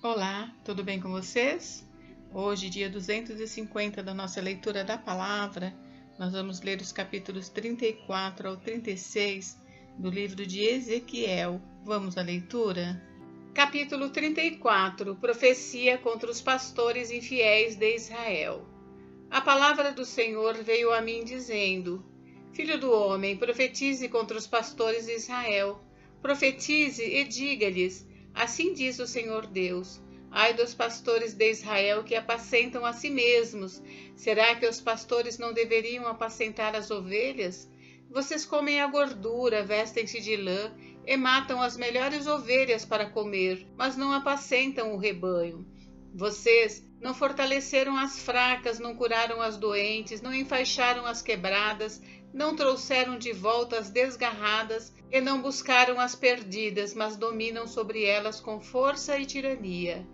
Olá, tudo bem com vocês? Hoje, dia 250 da nossa leitura da palavra, nós vamos ler os capítulos 34 ao 36 do livro de Ezequiel. Vamos à leitura? Capítulo 34. Profecia contra os pastores infiéis de Israel. A palavra do Senhor veio a mim dizendo: Filho do homem, profetize contra os pastores de Israel. Profetize e diga-lhes: assim diz o Senhor Deus: ai dos pastores de Israel que apacentam a si mesmos. Será que os pastores não deveriam apacentar as ovelhas? Vocês comem a gordura, vestem-se de lã e matam as melhores ovelhas para comer, mas não apacentam o rebanho. Vocês não fortaleceram as fracas, não curaram as doentes, não enfaixaram as quebradas, não trouxeram de volta as desgarradas e não buscaram as perdidas, mas dominam sobre elas com força e tirania.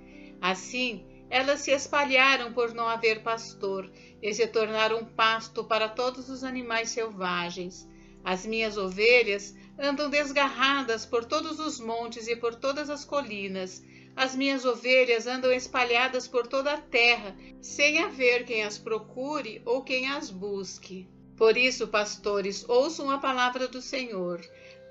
Assim, elas se espalharam por não haver pastor e se tornaram pasto para todos os animais selvagens. As minhas ovelhas andam desgarradas por todos os montes e por todas as colinas. As minhas ovelhas andam espalhadas por toda a terra, sem haver quem as procure ou quem as busque. Por isso, pastores, ouçam a palavra do Senhor.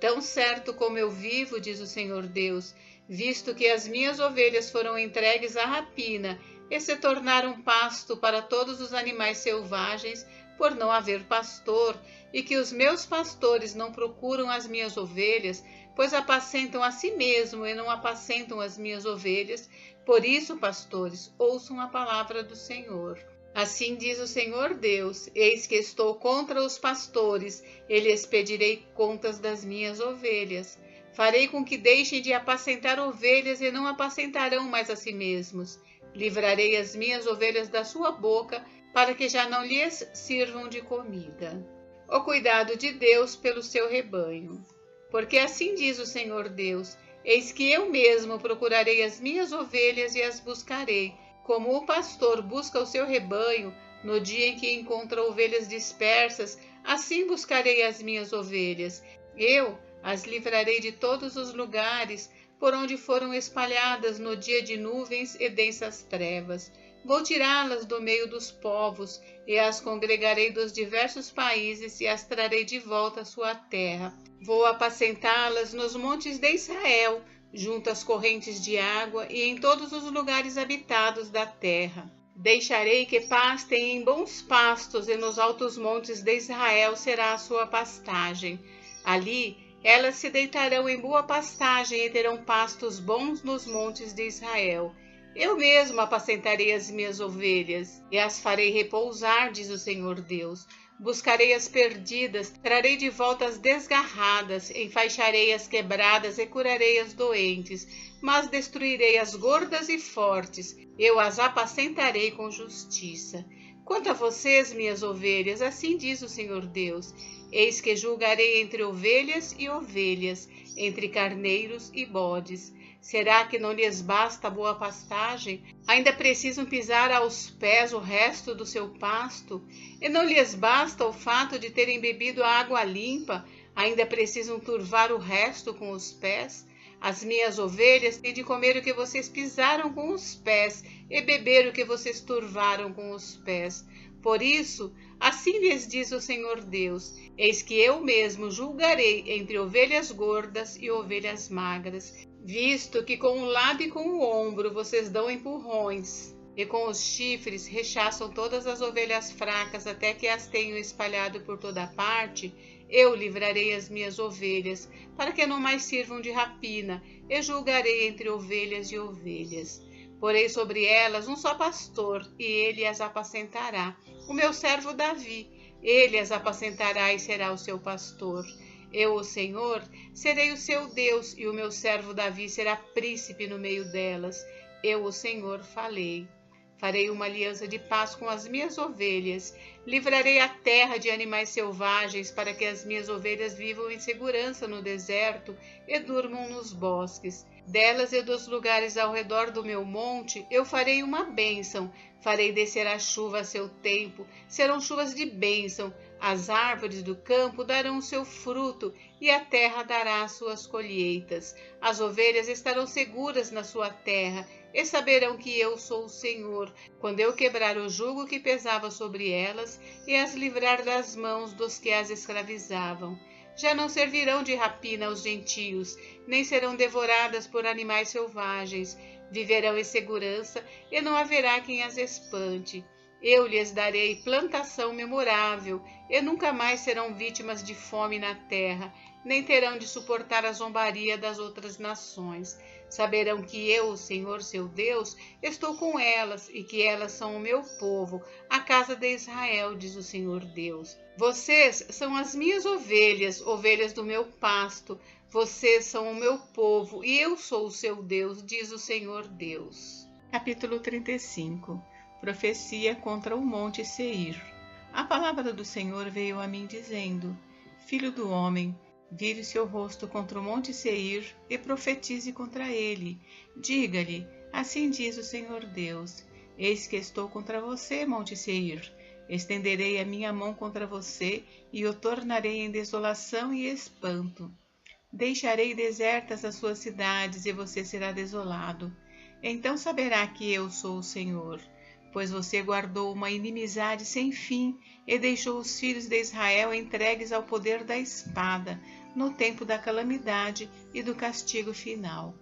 Tão certo como eu vivo, diz o Senhor Deus, visto que as minhas ovelhas foram entregues à rapina e se tornaram pasto para todos os animais selvagens, por não haver pastor, e que os meus pastores não procuram as minhas ovelhas, pois apacentam a si mesmo e não apacentam as minhas ovelhas. Por isso, pastores, ouçam a palavra do Senhor. Assim diz o Senhor Deus: eis que estou contra os pastores, e lhes pedirei contas das minhas ovelhas. Farei com que deixem de apacentar ovelhas e não apacentarão mais a si mesmos. Livrarei as minhas ovelhas da sua boca, para que já não lhes sirvam de comida. O cuidado de Deus pelo seu rebanho. Porque assim diz o Senhor Deus: eis que eu mesmo procurarei as minhas ovelhas e as buscarei, como o pastor busca o seu rebanho no dia em que encontra ovelhas dispersas, assim buscarei as minhas ovelhas. Eu as livrarei de todos os lugares por onde foram espalhadas no dia de nuvens e densas trevas. Vou tirá-las do meio dos povos e as congregarei dos diversos países e as trarei de volta à sua terra. Vou apacentá-las nos montes de Israel, junto às correntes de água e em todos os lugares habitados da terra. Deixarei que pastem em bons pastos e nos altos montes de Israel será a sua pastagem. Ali elas se deitarão em boa pastagem e terão pastos bons nos montes de Israel. Eu mesmo apacentarei as minhas ovelhas e as farei repousar, diz o Senhor Deus. Buscarei as perdidas, trarei de volta as desgarradas, enfaixarei as quebradas e curarei as doentes, mas destruirei as gordas e fortes, eu as apacentarei com justiça. Quanto a vocês, minhas ovelhas, assim diz o Senhor Deus: eis que julgarei entre ovelhas e ovelhas, entre carneiros e bodes. Será que não lhes basta a boa pastagem? Ainda precisam pisar aos pés o resto do seu pasto? E não lhes basta o fato de terem bebido a água limpa? Ainda precisam turvar o resto com os pés? As minhas ovelhas têm de comer o que vocês pisaram com os pés e beber o que vocês turvaram com os pés. Por isso, assim lhes diz o Senhor Deus: eis que eu mesmo julgarei entre ovelhas gordas e ovelhas magras, visto que com o lado e com o ombro vocês dão empurrões, e com os chifres rechaçam todas as ovelhas fracas até que as tenham espalhado por toda parte. Eu livrarei as minhas ovelhas, para que não mais sirvam de rapina, e julgarei entre ovelhas e ovelhas. Porei sobre elas um só pastor, e ele as apacentará, o meu servo Davi. Ele as apacentará e será o seu pastor. Eu, o Senhor, serei o seu Deus, e o meu servo Davi será príncipe no meio delas. Eu, o Senhor, falei. Farei uma aliança de paz com as minhas ovelhas. Livrarei a terra de animais selvagens, para que as minhas ovelhas vivam em segurança no deserto e durmam nos bosques. Delas e dos lugares ao redor do meu monte, eu farei uma bênção. Farei descer a chuva a seu tempo. Serão chuvas de bênção. As árvores do campo darão o seu fruto e a terra dará as suas colheitas. As ovelhas estarão seguras na sua terra e saberão que eu sou o Senhor, quando eu quebrar o jugo que pesava sobre elas e as livrar das mãos dos que as escravizavam. Já não servirão de rapina aos gentios, nem serão devoradas por animais selvagens. Viverão em segurança e não haverá quem as espante. Eu lhes darei plantação memorável, e nunca mais serão vítimas de fome na terra, nem terão de suportar a zombaria das outras nações. Saberão que eu, o Senhor seu Deus, estou com elas, e que elas são o meu povo, a casa de Israel, diz o Senhor Deus. Vocês são as minhas ovelhas, ovelhas do meu pasto. Vocês são o meu povo, e eu sou o seu Deus, diz o Senhor Deus. Capítulo 35. Profecia contra o monte Seir. A palavra do Senhor veio a mim dizendo: Filho do homem, vire seu rosto contra o monte Seir e profetize contra ele. Diga-lhe: assim diz o Senhor Deus: eis que estou contra você, monte Seir. Estenderei a minha mão contra você e o tornarei em desolação e espanto. Deixarei desertas as suas cidades e você será desolado. Então saberá que eu sou o Senhor. Pois você guardou uma inimizade sem fim e deixou os filhos de Israel entregues ao poder da espada, no tempo da calamidade e do castigo final.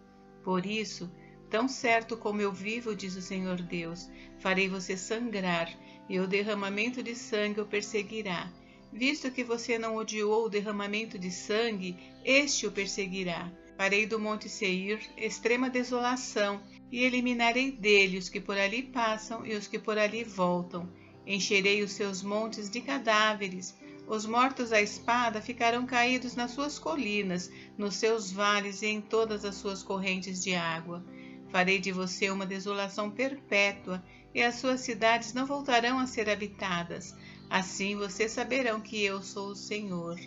Por isso, tão certo como eu vivo, diz o Senhor Deus, farei você sangrar, e o derramamento de sangue o perseguirá. Visto que você não odiou o derramamento de sangue, este o perseguirá. Farei do monte Seir extrema desolação, e eliminarei dele os que por ali passam e os que por ali voltam. Encherei os seus montes de cadáveres. Os mortos à espada ficarão caídos nas suas colinas, nos seus vales e em todas as suas correntes de água. Farei de você uma desolação perpétua, e as suas cidades não voltarão a ser habitadas. Assim vocês saberão que eu sou o Senhor.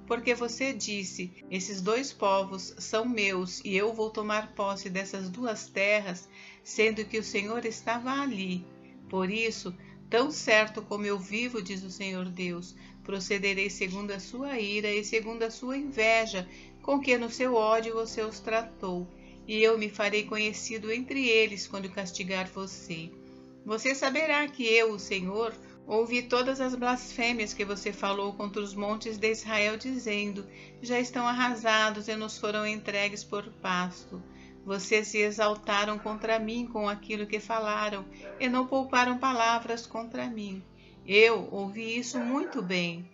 Porque você disse: esses dois povos são meus, e eu vou tomar posse dessas duas terras, sendo que o Senhor estava ali. Por isso, tão certo como eu vivo, diz o Senhor Deus, procederei segundo a sua ira e segundo a sua inveja, com que no seu ódio você os tratou, e eu me farei conhecido entre eles quando castigar você. Você saberá que eu, o Senhor, ouvi todas as blasfêmias que você falou contra os montes de Israel, dizendo: já estão arrasados e nos foram entregues por pasto. Vocês se exaltaram contra mim com aquilo que falaram, e não pouparam palavras contra mim. Eu ouvi isso muito bem.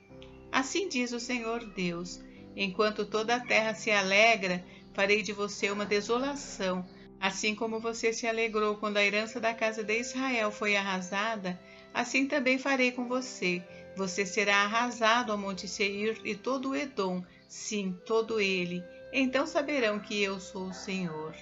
Assim diz o Senhor Deus: enquanto toda a terra se alegra, farei de você uma desolação. Assim como você se alegrou quando a herança da casa de Israel foi arrasada, assim também farei com você. Você será arrasado ao monte Seir e todo o Edom, sim, todo ele. Então saberão que eu sou o Senhor.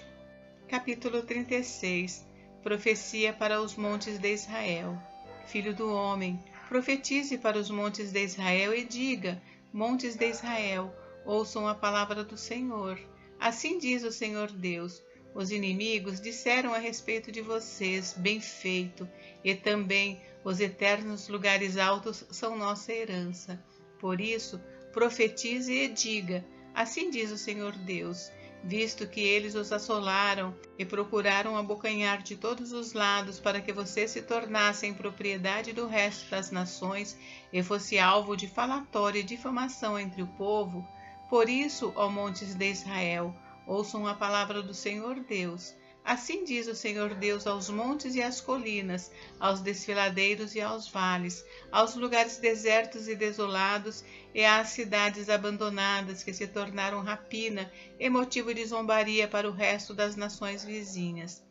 Capítulo 36. Profecia para os montes de Israel. Filho do homem, profetize para os montes de Israel e diga: montes de Israel, ouçam a palavra do Senhor. Assim diz o Senhor Deus: os inimigos disseram a respeito de vocês: bem feito, e também os eternos lugares altos são nossa herança. Por isso, profetize e diga: assim diz o Senhor Deus: visto que eles os assolaram e procuraram abocanhar de todos os lados para que vocês se tornassem propriedade do resto das nações e fosse alvo de falatório e difamação entre o povo, por isso, ó montes de Israel, ouçam a palavra do Senhor Deus. Assim diz o Senhor Deus aos montes e às colinas, aos desfiladeiros e aos vales, aos lugares desertos e desolados e às cidades abandonadas que se tornaram rapina e motivo de zombaria para o resto das nações vizinhas.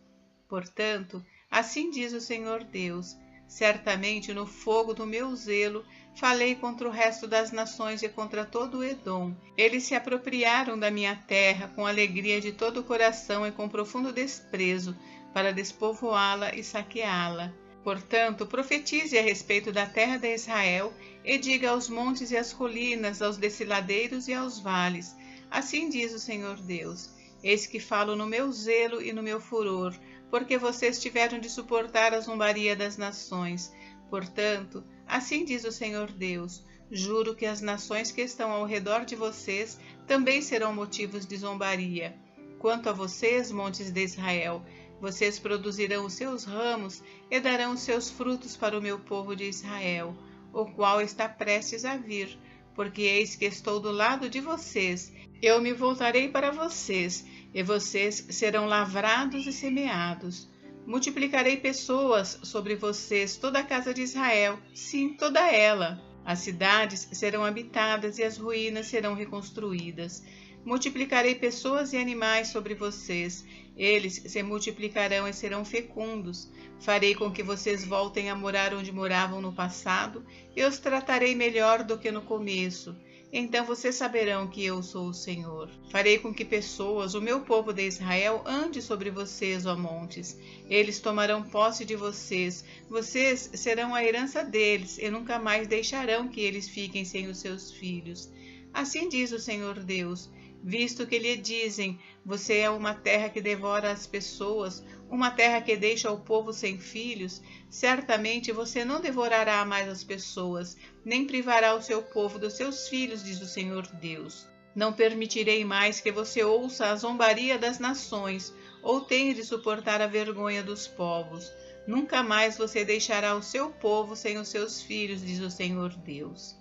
Portanto, assim diz o Senhor Deus: certamente no fogo do meu zelo falei contra o resto das nações e contra todo o Edom. Eles se apropriaram da minha terra com alegria de todo o coração e com profundo desprezo, para despovoá-la e saqueá-la. Portanto, profetize a respeito da terra de Israel e diga aos montes e às colinas, aos desfiladeiros e aos vales: assim diz o Senhor Deus: eis que falo no meu zelo e no meu furor, porque vocês tiveram de suportar a zombaria das nações. Portanto, assim diz o Senhor Deus: juro que as nações que estão ao redor de vocês também serão motivos de zombaria. Quanto a vocês, montes de Israel, vocês produzirão os seus ramos e darão os seus frutos para o meu povo de Israel, o qual está prestes a vir, porque eis que estou do lado de vocês. Eu me voltarei para vocês, e vocês serão lavrados e semeados. Multiplicarei pessoas sobre vocês, toda a casa de Israel, sim, toda ela. As cidades serão habitadas e as ruínas serão reconstruídas. Multiplicarei pessoas e animais sobre vocês. Eles se multiplicarão e serão fecundos. Farei com que vocês voltem a morar onde moravam no passado e os tratarei melhor do que no começo. Então vocês saberão que eu sou o Senhor. Farei com que pessoas, o meu povo de Israel, ande sobre vocês, ó montes. Eles tomarão posse de vocês. Vocês serão a herança deles e nunca mais deixarão que eles fiquem sem os seus filhos. Assim diz o Senhor Deus. Visto que lhe dizem, você é uma terra que devora as pessoas, uma terra que deixa o povo sem filhos, certamente você não devorará mais as pessoas, nem privará o seu povo dos seus filhos, diz o Senhor Deus. Não permitirei mais que você ouça a zombaria das nações, ou tenha de suportar a vergonha dos povos. Nunca mais você deixará o seu povo sem os seus filhos, diz o Senhor Deus.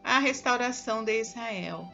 A restauração de Israel.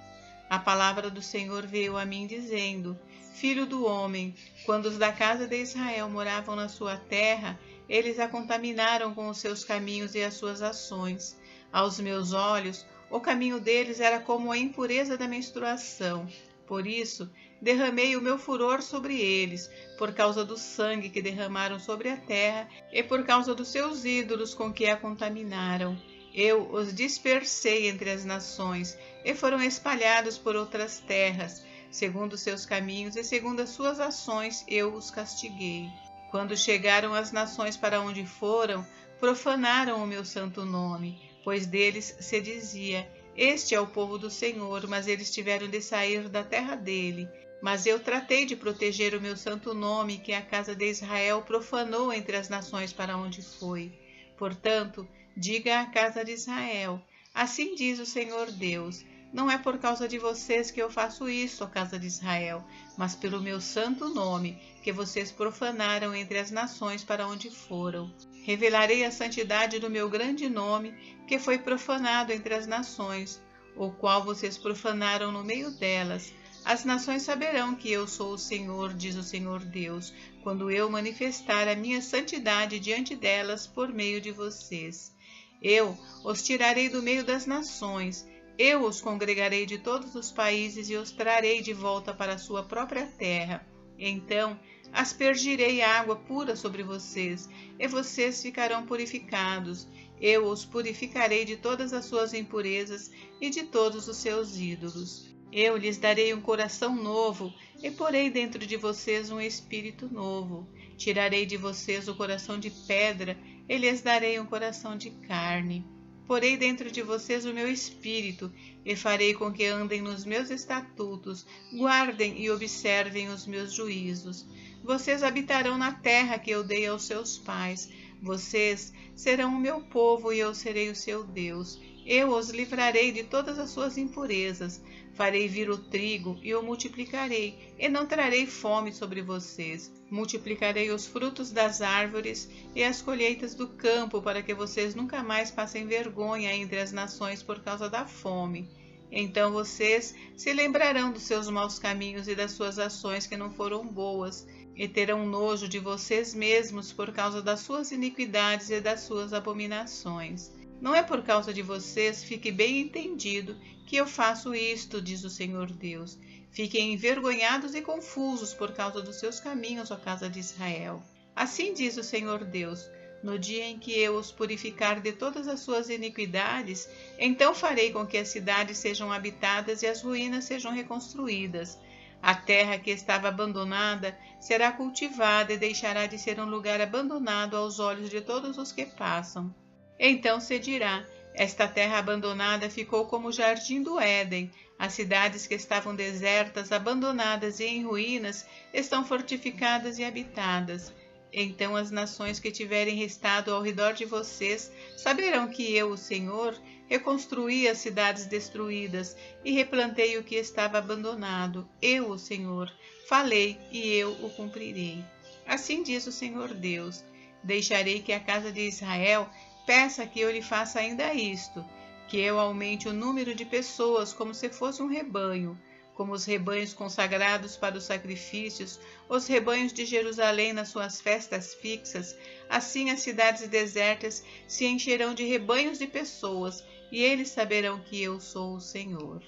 A palavra do Senhor veio a mim dizendo, Filho do homem, quando os da casa de Israel moravam na sua terra, eles a contaminaram com os seus caminhos e as suas ações. Aos meus olhos, o caminho deles era como a impureza da menstruação. Por isso, derramei o meu furor sobre eles, por causa do sangue que derramaram sobre a terra e por causa dos seus ídolos com que a contaminaram. Eu os dispersei entre as nações e foram espalhados por outras terras. Segundo os seus caminhos e segundo as suas ações, eu os castiguei. Quando chegaram as nações para onde foram, profanaram o meu santo nome, pois deles se dizia, este é o povo do Senhor, mas eles tiveram de sair da terra dele. Mas eu tratei de proteger o meu santo nome, que a casa de Israel profanou entre as nações para onde foi. Portanto, diga à casa de Israel, assim diz o Senhor Deus, não é por causa de vocês que eu faço isso, ó casa de Israel, mas pelo meu santo nome, que vocês profanaram entre as nações para onde foram. Revelarei a santidade do meu grande nome, que foi profanado entre as nações, o qual vocês profanaram no meio delas. As nações saberão que eu sou o Senhor, diz o Senhor Deus, quando eu manifestar a minha santidade diante delas por meio de vocês. Eu os tirarei do meio das nações, eu os congregarei de todos os países e os trarei de volta para a sua própria terra. Então aspergirei água pura sobre vocês, e vocês ficarão purificados. Eu os purificarei de todas as suas impurezas e de todos os seus ídolos. Eu lhes darei um coração novo e porei dentro de vocês um espírito novo. Tirarei de vocês o coração de pedra e lhes darei um coração de carne. Porei dentro de vocês o meu espírito e farei com que andem nos meus estatutos, guardem e observem os meus juízos. Vocês habitarão na terra que eu dei aos seus pais. Vocês serão o meu povo e eu serei o seu Deus. Eu os livrarei de todas as suas impurezas. Farei vir o trigo e o multiplicarei, e não trarei fome sobre vocês. Multiplicarei os frutos das árvores e as colheitas do campo, para que vocês nunca mais passem vergonha entre as nações por causa da fome. Então vocês se lembrarão dos seus maus caminhos e das suas ações que não foram boas, e terão nojo de vocês mesmos por causa das suas iniquidades e das suas abominações. Não é por causa de vocês, fique bem entendido, que eu faço isto, diz o Senhor Deus. Fiquem envergonhados e confusos por causa dos seus caminhos, ó casa de Israel. Assim diz o Senhor Deus, no dia em que eu os purificar de todas as suas iniquidades, então farei com que as cidades sejam habitadas e as ruínas sejam reconstruídas. A terra que estava abandonada será cultivada e deixará de ser um lugar abandonado aos olhos de todos os que passam. Então se dirá, esta terra abandonada ficou como o jardim do Éden. As cidades que estavam desertas, abandonadas e em ruínas, estão fortificadas e habitadas. Então as nações que tiverem restado ao redor de vocês saberão que eu, o Senhor, reconstruí as cidades destruídas e replantei o que estava abandonado. Eu, o Senhor, falei e eu o cumprirei. Assim diz o Senhor Deus: deixarei que a casa de Israel peça que eu lhe faça ainda isto, que eu aumente o número de pessoas como se fosse um rebanho, como os rebanhos consagrados para os sacrifícios, os rebanhos de Jerusalém nas suas festas fixas, assim as cidades desertas se encherão de rebanhos de pessoas, e eles saberão que eu sou o Senhor.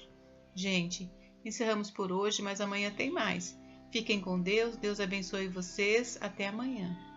Gente, encerramos por hoje, mas amanhã tem mais. Fiquem com Deus, Deus abençoe vocês, até amanhã.